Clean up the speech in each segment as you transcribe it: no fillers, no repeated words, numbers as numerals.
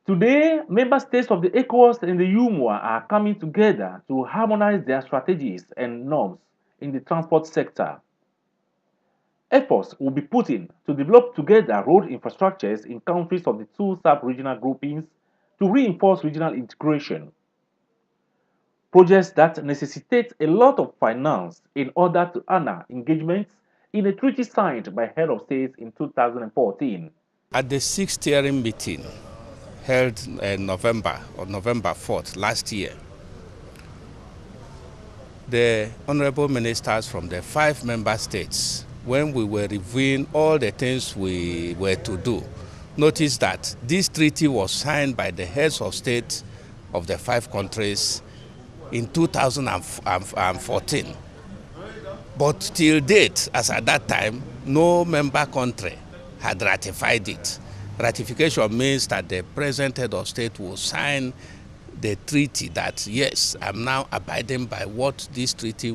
Today, member states of the ECOWAS and the UMOA are coming together to harmonize their strategies and norms in the transport sector. Efforts will be put in to develop together road infrastructures in countries of the two sub-regional groupings to reinforce regional integration. Projects that necessitate a lot of finance in order to honor engagements in a treaty signed by head of states in 2014. At the sixth steering meeting held in November 4th last year, the honorable ministers from the 5 member states, when we were reviewing all the things we were to do, noticed that this treaty was signed by the heads of state of the 5 countries in 2014. But till date, as at that time, no member country had ratified it. Ratification means that the present head of state will sign the treaty that, yes, I'm now abiding by what this treaty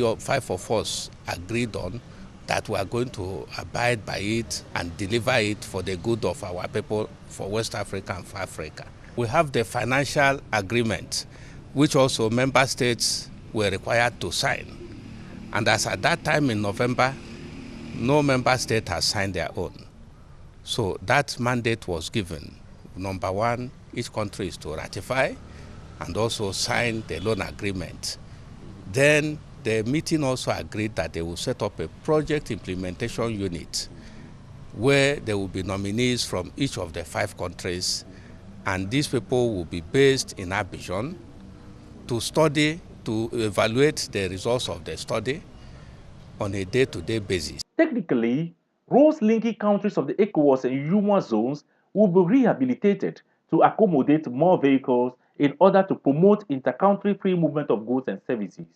of 5 of us agreed on, that we are going to abide by it and deliver it for the good of our people for West Africa and for Africa. We have the financial agreement, which also member states were required to sign. And as at that time in November, no member state has signed their own. So that mandate was given. Number one, each country is to ratify and also sign the loan agreement. Then the meeting also agreed that they will set up a project implementation unit where there will be nominees from each of the 5 countries, and these people will be based in Abidjan to evaluate the results of the study on a day-to-day basis. Technically, roads linking countries of the ECOWAS and UMOA zones will be rehabilitated to accommodate more vehicles in order to promote inter-country free movement of goods and services.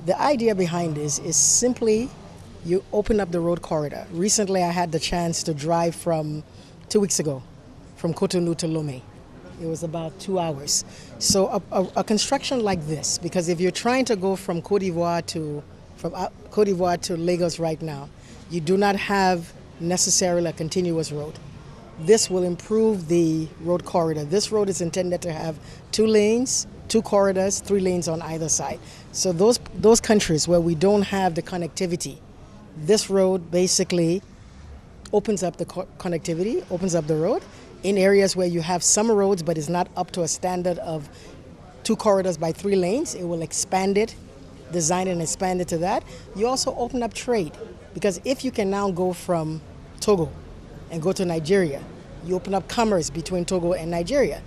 The idea behind this is simply you open up the road corridor. Recently, I had the chance to drive 2 weeks ago, from Cotonou to Lomé. It was about 2 hours. So a construction like this, because if you're trying to go from Cote d'Ivoire to Lagos right now, you do not have necessarily a continuous road. This will improve the road corridor. This road is intended to have 2 lanes, 2 corridors, 3 lanes on either side. So those countries where we don't have the connectivity, this road basically opens up the connectivity, opens up the road. In areas where you have some roads but it's not up to a standard of 2 corridors by 3 lanes, it will expand it, design and expand it to that. You also open up trade, because if you can now go from Togo and go to Nigeria, you open up commerce between Togo and Nigeria.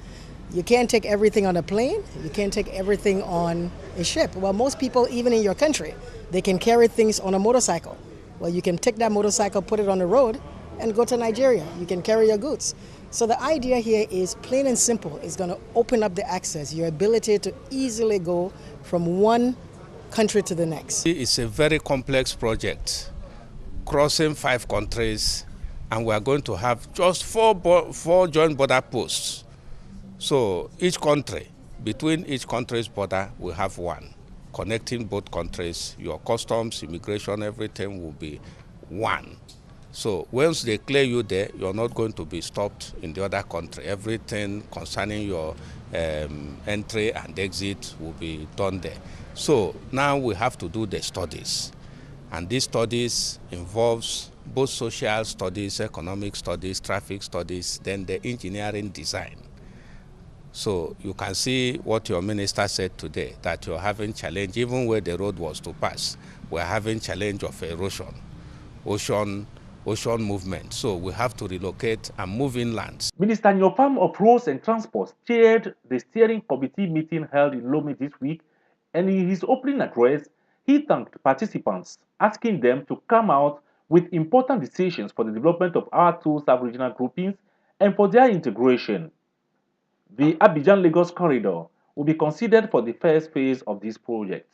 You can't take everything on a plane, you can't take everything on a ship. Well, most people, even in your country, they can carry things on a motorcycle. Well, you can take that motorcycle, put it on the road, and go to Nigeria. You can carry your goods. So the idea here is plain and simple. It's going to open up the access, your ability to easily go from one country to the next. It's a very complex project, crossing 5 countries, and we are going to have just 4 joint border posts. So each country, between each country's border, we have one, connecting both countries. Your customs, immigration, everything will be one. So once they clear you there, you're not going to be stopped in the other country. Everything concerning your entry and exit will be done there. So now we have to do the studies. And these studies involves both social studies, economic studies, traffic studies, then the engineering design. So you can see what your minister said today, that you're having challenge, even where the road was to pass, we're having challenge of erosion, ocean movement. So we have to relocate and move inland. Minister Nyofam of Roads and Transport chaired the steering committee meeting held in Lomé this week, and in his opening address, he thanked participants, asking them to come out with important decisions for the development of our 2 sub-regional groupings and for their integration. The Abidjan-Lagos corridor will be considered for the first phase of this project.